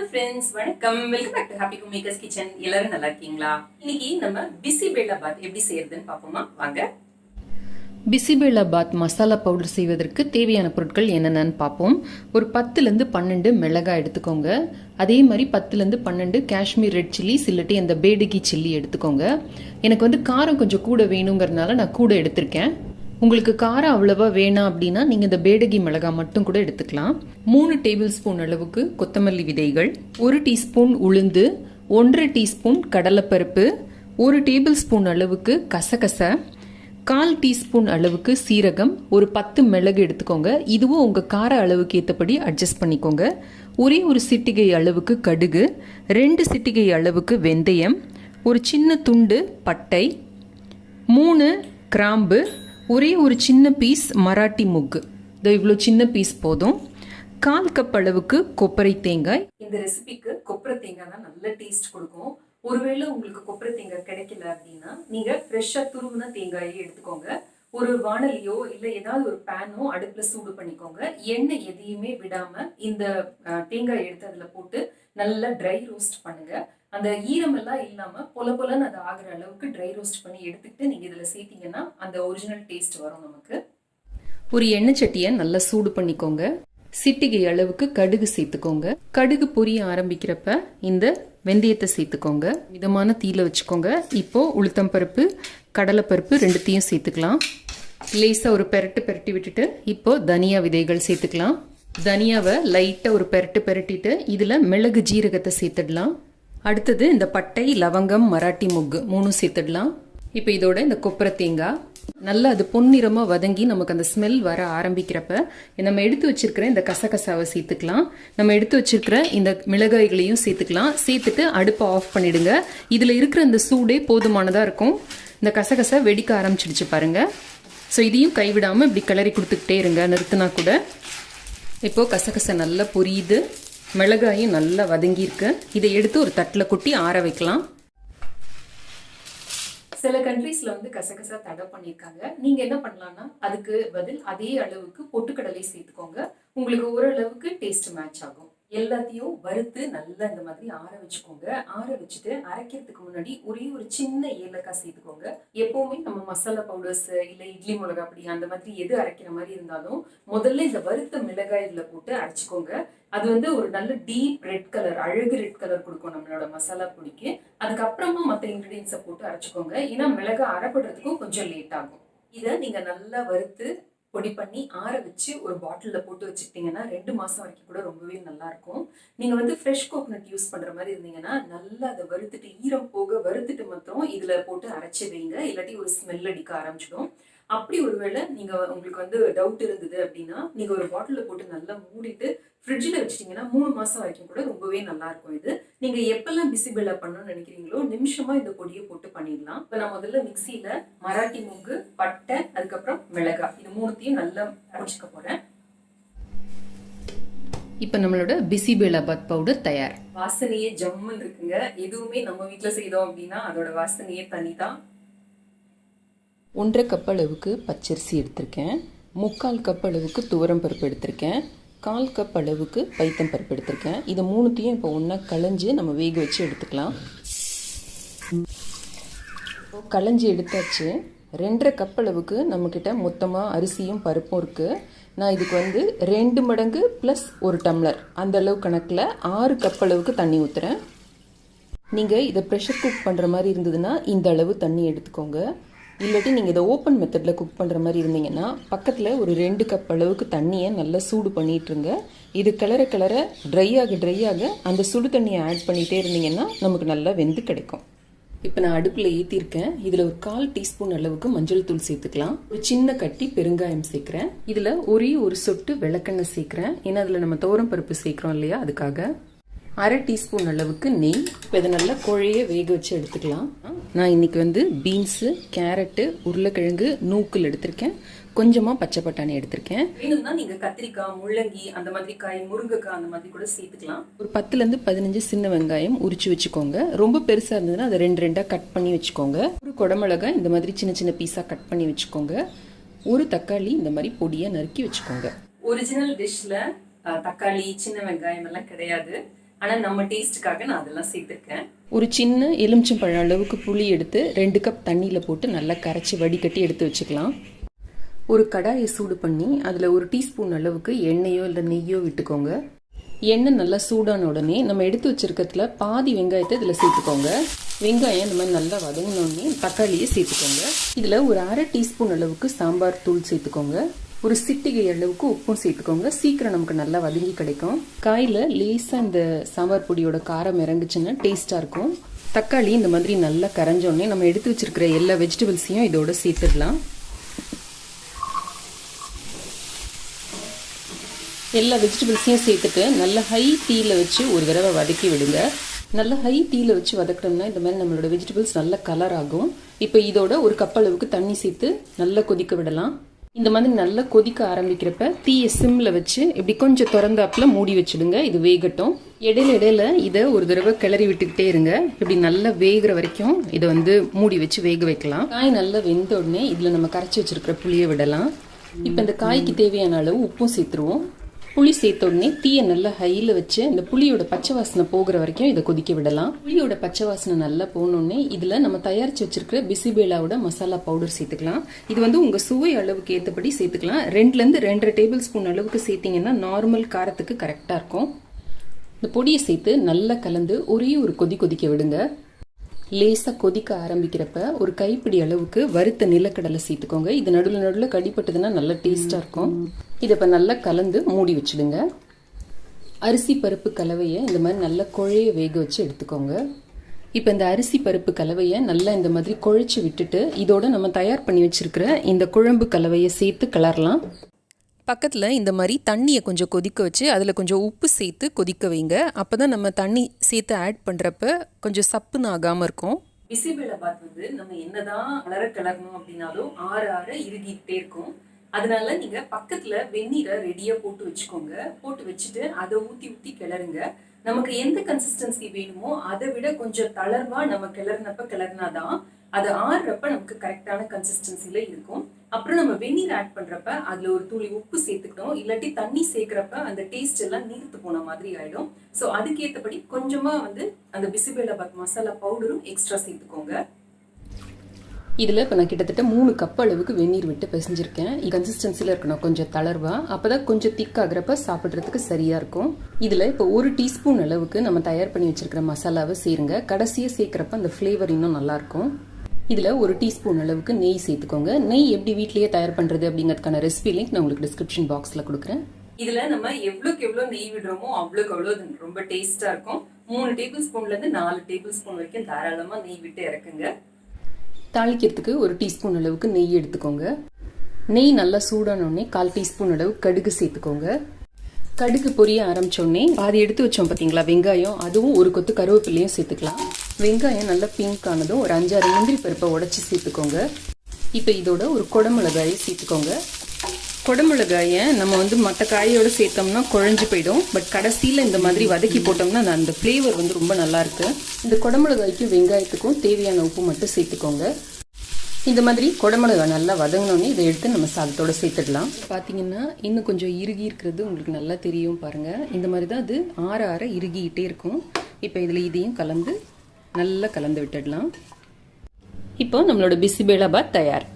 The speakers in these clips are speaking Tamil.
ஃப்ரெண்ட்ஸ், வணக்கம். Welcome back to happy home makers kitchen. எல்லாரும் நல்லா இருக்கீங்களா? இன்னைக்கு நம்ம பிசிபெல்லாபாத் எப்படி செய்யறதுன்னு பார்ப்போமா? வாங்க. பிசிபெல்லாபாத் மசாலா பவுடர் செய்வதற்கு தேவையான பொருட்கள் என்னென்னு பார்ப்போம். ஒரு 10லேருந்து 12 மிளகாய் எடுத்துக்கோங்க. அதே மாதிரி 10லேருந்து 12 காஷ்மீர் ரெட் சில்லி, சில்லட்டி அந்த பேடகி சில்லி எடுத்துக்கோங்க. எனக்கு காரம் கொஞ்சம் கூட வேணுங்கிறதுனால நான் கூட எடுத்திருக்கேன். உங்களுக்கு காரம் அவ்வளவா வேணாம் அப்படின்னா நீங்கள் இந்த பேடகி மிளகாய் மட்டும் கூட எடுத்துக்கலாம். 3 டேபிள் ஸ்பூன் அளவுக்கு கொத்தமல்லி விதைகள், 1 டீஸ்பூன் உளுந்து, 1/2 டீஸ்பூன் கடலைப்பருப்பு, 1 டேபிள் ஸ்பூன் அளவுக்கு கசகசை, 1/4 டீஸ்பூன் அளவுக்கு சீரகம், ஒரு 10 மிளகு எடுத்துக்கோங்க. இதுவும் உங்கள் கார அளவுக்கு ஏற்றபடி அட்ஜஸ்ட் பண்ணிக்கோங்க. ஒரு சிட்டிகை அளவுக்கு கடுகு, 2 சிட்டிகை அளவுக்கு வெந்தயம், ஒரு சின்ன துண்டு பட்டை, 3 கிராம்பு, ஒரு சின்ன பீஸ் மராட்டி முக்கு. இவ்வளோ சின்ன பீஸ் போதும். 1/4 கப் அளவுக்கு கொப்பரை தேங்காய். இந்த ரெசிபிக்கு கொப்பரை தேங்காய் தான் நல்ல டேஸ்ட் கொடுக்கும். ஒருவேளை உங்களுக்கு கொப்பரை தேங்காய் கிடைக்கல அப்படின்னா நீங்க ஃப்ரெஷ்ஷா துருவுன தேங்காயை எடுத்துக்கோங்க. ஒரு வானலியோ இல்ல ஏதாவது ஒரு பேனோ அடுப்புல சூடு பண்ணிக்கோங்க. எண்ணெய் எதையுமே விடாம இந்த தேங்காய் எடுத்து அதுல போட்டு நல்லா ட்ரை ரோஸ்ட் பண்ணுங்க. அந்த ஈரமெல்லாம் இல்லாம பொலன்னு அது ஆகிற அளவுக்கு ட்ரை ரோஸ்ட் பண்ணி எடுத்துக்கிட்டு நீங்க இதுல சேர்த்தீங்கன்னா அந்த ஒரிஜினல் டேஸ்ட் வரும் நமக்கு. ஒரு எண்ணெய் சட்டியை நல்லா சூடு பண்ணிக்கோங்க. சிட்டிகை அளவுக்கு கடுகு சேர்த்துக்கோங்க. கடுகு பொரிய ஆரம்பிக்கிறப்ப இந்த வெந்தயத்தை சேர்த்துக்கோங்க. மிதமான தீயில வச்சுக்கோங்க. இப்போ உளுத்தம் பருப்பு, கடலைப்பருப்பு ரெண்டுத்தையும் சேர்த்துக்கலாம். லேசா ஒரு பெரட்டி விட்டுட்டு இப்போ தனியா விதைகள் சேர்த்துக்கலாம். தனியாவை லைட்டா ஒரு பெரட்டிட்டு இதுல மிளகு ஜீரகத்தை சேர்த்துடலாம். அடுத்தது இந்த பட்டை, லவங்கம், மராட்டி முக்கு 3 சேர்த்துடலாம். இப்போ இதோட இந்த கொப்பரை தேங்காய் நல்லா அது பொன்னிறமாக வதங்கி நமக்கு அந்த ஸ்மெல் வர ஆரம்பிக்கிறப்ப நம்ம எடுத்து வச்சிருக்கிற இந்த கசகசாவை சேர்த்துக்கலாம். நம்ம எடுத்து வச்சிருக்கிற இந்த மிளகாய்களையும் சேர்த்துக்கலாம். சேர்த்துட்டு அடுப்பை ஆஃப் பண்ணிடுங்க. இதில் இருக்கிற இந்த சூடே போதுமானதாக இருக்கும். இந்த கசகசா வெடிக்க ஆரம்பிச்சிடுச்சு பாருங்க. ஸோ இதையும் கைவிடாமல் இப்படி கிளறி கொடுத்துக்கிட்டே இருங்க. நிறுத்தினா கூட. இப்போ கசகசா நல்லா பொரியுது, மிளகாயும் நல்லா வதங்கியிருக்கு. இதை எடுத்து ஒரு தட்டில் கொட்டி ஆற வைக்கலாம். சில கண்ட்ரீஸ்ல கசகசா தடை பண்ணியிருக்காங்க. நீங்க என்ன பண்ணலாம்னா அதுக்கு பதில் அதே அளவுக்கு பொட்டுக்கடலை சேர்த்துக்கோங்க. உங்களுக்கு ஓரளவுக்கு டேஸ்ட் மேட்ச் ஆகும். எல்லாத்தையும் வறுத்து நல்லா இந்த மாதிரி ஆற வச்சுக்கோங்க. ஆற வச்சுட்டு அரைக்கிறதுக்கு முன்னாடி ஒரு சின்ன ஏலக்காய் சேர்த்துக்கோங்க. எப்பவுமே நம்ம மசாலா பவுடர்ஸ் இல்ல இட்லி மிளகா அப்படி அந்த மாதிரி எது அரைக்கிற மாதிரி இருந்தாலும் முதல்ல இந்த வறுத்த மிளகாய் இதுல போட்டு அரைச்சிக்கோங்க. அது ஒரு நல்ல டீப் ரெட் கலர், அழகு ரெட் கலர் கொடுக்கும் நம்மளோட மசாலா பொடிக்கு. அதுக்கப்புறமா மற்ற இன்கிரீடியன்ஸை போட்டு அரைச்சிக்கோங்க. ஏன்னா மிளகாய் அரைப்படுறதுக்கும் கொஞ்சம் லேட் ஆகும். இதை நீங்க நல்லா வறுத்து பொடி பண்ணி ஆற வச்சு ஒரு பாட்டில்ல போட்டு வச்சுக்கிட்டீங்கன்னா 2 மாசம் வரைக்கும் கூட ரொம்பவே நல்லா இருக்கும். நீங்க ஃப்ரெஷ் கோகனட் யூஸ் பண்ற மாதிரி இருந்தீங்கன்னா நல்லா அதை வறுத்துட்டு ஈரம் போக வறுத்துட்டு மாத்திரம் இதுல போட்டு அரைச்சி வைங்க. இல்லாட்டி ஒரு ஸ்மெல் அடிக்க ஆரம்பிச்சிடும். அப்படி ஒருவேளை நீங்க உங்களுக்கு டவுட் இருந்தது அப்படின்னா நீங்க ஒரு பாட்டில போட்டு நல்லா மூடிட்டு ஃப்ரிட்ஜில் வச்சிட்டீங்கன்னா 3 மாசம் வரைக்கும் கூட ரொம்பவே நல்லா இருக்கும். இது நீங்க எப்பெல்லாம் பிசிபெல்லா பண்ணணும்னு நினைக்கிறீங்களோ நிமிஷமா இந்த பொடியை போட்டு பண்ணிடலாம். இப்போ நான் முதல்ல மிக்சியில மராட்டி மூக்கு, பட்டை, அதுக்கப்புறம் மிளகாய் இது 3த்தையும் நல்லா அரைச்சிக்க போறேன். இப்போ நம்மளோட பிசிபெல்லாபாத் பவுடர் தயார். வாசனையே ஜம்முன்னு இருக்குங்க. எதுவுமே நம்ம வீட்டில் செய்தோம் அப்படின்னா அதோட வாசனையே தனிதான். 1/2 கப் அளவுக்கு பச்சரிசி எடுத்திருக்கேன். 3/4 கப் அளவுக்கு துவரம் பருப்பு எடுத்திருக்கேன். 1/4 கப் அளவுக்கு பைத்தம் பருப்பு எடுத்திருக்கேன். இது 3த்தையும் இப்போ ஒன்றா களைஞ்சி நம்ம வேக வச்சு எடுத்துக்கலாம். களைஞ்சி எடுத்தாச்சு. 2/2 கப் அளவுக்கு நம்மக்கிட்ட மொத்தமாக அரிசியும் பருப்பும் இருக்குது. நான் இதுக்கு 2 மடங்கு ப்ளஸ் 1 டம்ளர் அந்த அளவு கணக்கில் 6 கப் அளவுக்கு தண்ணி ஊற்றுறேன். நீங்கள் இதை ப்ரெஷர் குக் பண்ணுற மாதிரி இருந்ததுன்னா இந்த அளவு தண்ணி எடுத்துக்கோங்க. இல்லாட்டி நீங்கள் இதை ஓப்பன் மெத்தடில் குக் பண்ணுற மாதிரி இருந்தீங்கன்னா பக்கத்தில் ஒரு 2 கப் அளவுக்கு தண்ணியை நல்லா சூடு பண்ணிட்டுருங்க. இது கிளற ட்ரை ஆக அந்த சுடு தண்ணியை ஆட் பண்ணிகிட்டே இருந்தீங்கன்னா நமக்கு நல்லா வெந்து கிடைக்கும். இப்போ நான் அடுப்பில் ஏற்றிருக்கேன். இதில் ஒரு 1/4 டீஸ்பூன் அளவுக்கு மஞ்சள் தூள் சேர்த்துக்கலாம். ஒரு சின்ன கட்டி பெருங்காயம் சேர்க்குறேன். இதில் ஒரு சொட்டு விளக்கெண்ணெய் சேர்க்குறேன். ஏன்னா அதில் நம்ம துவரம் பருப்பு சேர்க்குறோம் இல்லையா, அதுக்காக. 1/2 டீஸ்பூன் அளவுக்கு நெய். இப்போ இதை நல்லா குழைய வேக வச்சு எடுத்துக்கலாம். நான் இன்னைக்கு பீன்ஸு, கேரட்டு, உருளைக்கிழங்கு, நூக்கல் எடுத்திருக்கேன். கொஞ்சமாக பச்சை பட்டாணி எடுத்திருக்கேன். வேணும்னா நீங்கள் கத்திரிக்காய், முள்ளங்கி அந்த மாதிரி காய், முருங்கைக்காய் அந்த மாதிரி கூட சேர்த்துக்கலாம். ஒரு 10லேருந்து 15 சின்ன வெங்காயம் உரிச்சு வச்சுக்கோங்க. ரொம்ப பெருசாக இருந்ததுன்னா அதை 2 கட் பண்ணி வச்சுக்கோங்க. ஒரு குடமிளகாய் இந்த மாதிரி சின்ன சின்ன பீஸாக கட் பண்ணி வச்சுக்கோங்க. ஒரு தக்காளி இந்த மாதிரி பொடியாக நறுக்கி வச்சுக்கோங்க. ஒரிஜினல் டிஷ்ல தக்காளி, சின்ன வெங்காயம் எல்லாம் கிடையாது. ஆனா நம்ம டேஸ்ட்டுக்காக நான் அதெல்லாம் சேர்த்திருக்கேன். ஒரு சின்ன எலுமிச்சம்பழம் அளவுக்கு புளி எடுத்து 2 கப் தண்ணியில் போட்டு நல்லா கரைச்சி வடிகட்டி எடுத்து வச்சுக்கலாம். ஒரு கடாயை சூடு பண்ணி அதில் 1 டீஸ்பூன் அளவுக்கு எண்ணெயோ இல்லை நெய்யோ விட்டுக்கோங்க. எண்ணெய் நல்லா சூடான உடனே நம்ம எடுத்து வச்சிருக்கிறதுல பாதி வெங்காயத்தை இதில் சேர்த்துக்கோங்க. வெங்காயம் இந்த மாதிரி நல்லா வதங்கினோடனே தக்காளியை சேர்த்துக்கோங்க. இதில் ஒரு 1/2 டீஸ்பூன் அளவுக்கு சாம்பார் தூள் சேர்த்துக்கோங்க. ஒரு சிட்டிகை அளவுக்கு உப்பும் சேர்த்துக்கோங்க. சீக்கிரம் நமக்கு நல்லா வதங்கி கிடைக்கும். காயில் லேசாக இந்த சாம்பார் பொடியோட காரம் இறங்குச்சுன்னா டேஸ்ட்டாக இருக்கும். தக்காளி இந்த மாதிரி நல்லா கரைஞ்சோடனே நம்ம எடுத்து வச்சிருக்கிற எல்லா வெஜிடபிள்ஸையும் இதோட சேர்த்துடலாம். எல்லா வெஜிடபிள்ஸையும் சேர்த்துட்டு நல்லா ஹை தீயில் வச்சு ஒரு தடவை வதக்கி விடுங்க. நல்லா ஹை தீயில் வச்சு வதக்கினோம்னா இந்த மாதிரி நம்மளோட வெஜிடபிள்ஸ் நல்ல கலர் ஆகும். இப்போ இதோட ஒரு கப் அளவுக்கு தண்ணி சேர்த்து நல்லா கொதிக்க விடலாம். இந்த மாதிரி நல்லா கொதிக்க ஆரம்பிக்கிறப்ப தீயை சிம்மில் வச்சு இப்படி கொஞ்சம் திறந்தாப்புல மூடி வச்சுடுங்க. இது வேகட்டும். இடையில இதை ஒரு தடவை கிளறி விட்டுக்கிட்டே இருங்க. இப்படி நல்லா வேகிற வரைக்கும் இதை மூடி வச்சு வேக வைக்கலாம். காய் நல்லா வெந்த உடனே இதில் நம்ம கரைச்சி வச்சிருக்கிற புளியை விடலாம். இப்போ இந்த காய்க்கு தேவையான அளவு உப்பும் சேர்த்துருவோம். புளி சேர்த்த உடனே தீயை நல்லா ஹையில் வச்சு இந்த புளியோட பச்சை வாசனை போகிற வரைக்கும் இதை கொதிக்க விடலாம். புளியோட பச்சை வாசனை நல்லா போனோடனே இதில் நம்ம தயாரித்து வச்சிருக்கிற பிசிபேலாவோட மசாலா பவுடர் சேர்த்துக்கலாம். இது உங்கள் சுவை அளவுக்கு ஏற்றபடி சேர்த்துக்கலாம். 2லேருந்து 2.5 டேபிள் ஸ்பூன் அளவுக்கு சேர்த்திங்கன்னா நார்மல் காரத்துக்கு கரெக்டாக இருக்கும். இந்த பொடியை சேர்த்து நல்லா கலந்து ஒரே ஒரு கொதிக்க விடுங்க. லேசாக கொதிக்க ஆரம்பிக்கிறப்ப ஒரு கைப்பிடி அளவுக்கு வறுத்த நிலக்கடலை சேர்த்துக்கோங்க. இது நடுவில் கடிப்பட்டதுன்னா நல்லா டேஸ்ட்டாக இருக்கும். இதை இப்போ நல்லா கலந்து மூடி வச்சுடுங்க. அரிசி பருப்பு கலவையை இந்த மாதிரி நல்லா குழைய வேக வச்சு எடுத்துக்கோங்க. இப்போ இந்த அரிசி பருப்பு கலவையை நல்லா இந்த மாதிரி குழைச்சி விட்டுட்டு இதோட நம்ம தயார் பண்ணி வச்சிருக்கிற இந்த குழம்பு கலவையை சேர்த்து கிளறலாம். பக்கத்தில் இந்த மாதிரி தண்ணியை கொஞ்சம் கொதிக்க வச்சு அதில் கொஞ்சம் உப்பு சேர்த்து கொதிக்க வைங்க. அப்போ தான் நம்ம தண்ணி சேர்த்து ஆட் பண்ணுறப்ப கொஞ்சம் சப்புன்னு ஆகாமல் இருக்கும். பிசிபேலாபாத் நம்ம என்னதான் கிளறணும் அப்படின்னாலும் ஆற இறுகிட்டே இருக்கும். அதனால நீங்க பக்கத்துல வெந்நீரை ரெடியா போட்டு வச்சுக்கோங்க. போட்டு வச்சுட்டு அதை ஊத்தி கிளறுங்க. நமக்கு எந்த கன்சிஸ்டன்சி வேணுமோ அதை விட கொஞ்சம் தளர்வா நம்ம கிளறினாதான் அது ஆறுறப்ப நமக்கு கரெக்டான கன்சிஸ்டன்சில இருக்கும். அப்புறம் நம்ம வெந்நீர் ஆட் பண்றப்ப அதுல ஒரு துளி உப்பு சேர்த்துக்கணும். இல்லாட்டி தண்ணி சேர்க்கிறப்ப அந்த டேஸ்ட் எல்லாம் நீர்த்து போன மாதிரி ஆயிடும். ஸோ அதுக்கேற்றபடி கொஞ்சமா அந்த பிசிபேலாபாத் மசாலா பவுடரும் எக்ஸ்ட்ரா சேர்த்துக்கோங்க. இதில் இப்போ நான் கிட்டத்தட்ட 3 கப் அளவுக்கு வெந்நீர் விட்டு பிசைஞ்சிருக்கேன். கன்சிஸ்டன்சியில் இருக்கணும் கொஞ்சம் தளர்வா. அப்போ தான் கொஞ்சம் திக்காகிறப்ப சாப்பிட்றதுக்கு சரியாக இருக்கும். இதில் இப்போ 1 டீஸ்பூன் அளவுக்கு நம்ம தயார் பண்ணி வச்சிருக்கிற மசாலாவை சேருங்க. கடைசியாக சேர்க்குறப்ப அந்த ஃப்ளேவர் இன்னும் நல்லாயிருக்கும். இதில் 1 டீஸ்பூன் அளவுக்கு நெய் சேர்த்துக்கோங்க. நெய் எப்படி வீட்லேயே தயார் பண்ணுறது அப்படிங்கிறதுக்கான ரெசிபி லிங்க் நான் உங்களுக்கு டிஸ்கிரிப்ஷன் பாக்ஸில் கொடுக்குறேன். இதில் நம்ம எவ்வளோ நெய் விடுறோமோ அவ்வளோ ரொம்ப டேஸ்ட்டாக இருக்கும். 3 டேபிள் ஸ்பூன்லேருந்து 4 டேபிள் ஸ்பூன் வரைக்கும் தாராளமாக நெய் விட்டு இறக்குங்க. தாளிக்கிறதுக்கு 1 டீஸ்பூன் அளவுக்கு நெய் எடுத்துக்கோங்க. நெய் நல்லா சூடானோடனே 1/4 டீஸ்பூன் அளவு கடுகு சேர்த்துக்கோங்க. கடுகு பொரிய ஆரம்பிச்சோடனே பாதி எடுத்து வச்சோம் பார்த்தீங்களா வெங்காயம், அதுவும் ஒரு கொத்து கருவேப்பிலையும் சேர்த்துக்கலாம். வெங்காயம் நல்லா பிங்க் ஆனதும் ஒரு 5-6 முந்திரி பருப்பை உடச்சி சேர்த்துக்கோங்க. இப்போ இதோட ஒரு குடமிளகாயை சேர்த்துக்கோங்க. குடமிளகாயை நம்ம மற்ற காயோட சேர்த்தோம்னா குழஞ்சு போயிடும். பட் கடைசியில் இந்த மாதிரி வதக்கி போட்டோம்னா அந்த ஃப்ளேவர் ரொம்ப நல்லா இருக்கு. இந்த குடமிளகாய்க்கும் வெங்காயத்துக்கும் தேவையான உப்பு மட்டும் சேர்த்துக்கோங்க. இந்த மாதிரி குடமிளகாய் நல்லா வதங்கினோடனே இதை எடுத்து நம்ம சாதத்தோட சேர்த்துடலாம். பார்த்தீங்கன்னா இன்னும் கொஞ்சம் இறுகி இருக்கிறது உங்களுக்கு நல்லா தெரியும் பாருங்க. இந்த மாதிரி தான் அது ஆற இறுகிட்டே இருக்கும். இப்போ இதில் இதையும் கலந்து நல்லா கலந்து விட்டுடலாம். இப்போ நம்மளோட பிசிபேலாபாத் தயார்.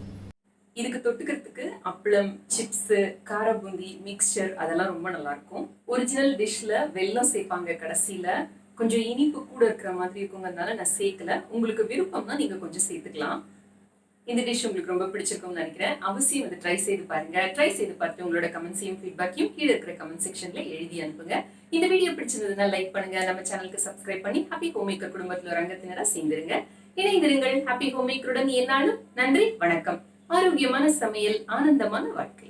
இதுக்கு தொட்டுக்கிறதுக்கு அப்பளம், சிப்ஸ், கார பூந்தி, மிக்சர் அதெல்லாம் ரொம்ப நல்லா இருக்கும். ஒரிஜினல் டிஷ்ல வெல்லம் சேர்ப்பாங்க கடைசியில. கொஞ்சம் இனிப்பு கூட இருக்கிற மாதிரி இருக்குங்கிறதுனால நான் சேர்க்கல. உங்களுக்கு விருப்பம்னா நீங்க கொஞ்சம் சேர்த்துக்கலாம். இந்த டிஷ் உங்களுக்கு ரொம்ப பிடிச்சிருக்கும்னு நினைக்கிறேன். அவசியம் ட்ரை செய்து பாருங்க. ட்ரை செய்து பார்த்து உங்களோட கமெண்ட்ஸையும் ஃபீட்பேக்கையும் கீழே இருக்கிற கமெண்ட் செக்ஷன்ல எழுதி அனுப்புங்க. இந்த வீடியோ பிடிச்சிருந்ததுன்னா லைக் பண்ணுங்க. நம்ம சேனலுக்கு சப்ஸ்கிரைப் பண்ணி ஹாப்பி ஹோம்மேக்கர் குடும்பத்தில் ஒரு அங்கத்தினரா சேர்ந்துருங்க. இணைந்திருங்கள் ஹாப்பி ஹோம்மேக்கருடன். என்னாலும் நன்றி, வணக்கம். ஆரோக்கியமான சமையல், ஆனந்தமான வாழ்க்கை.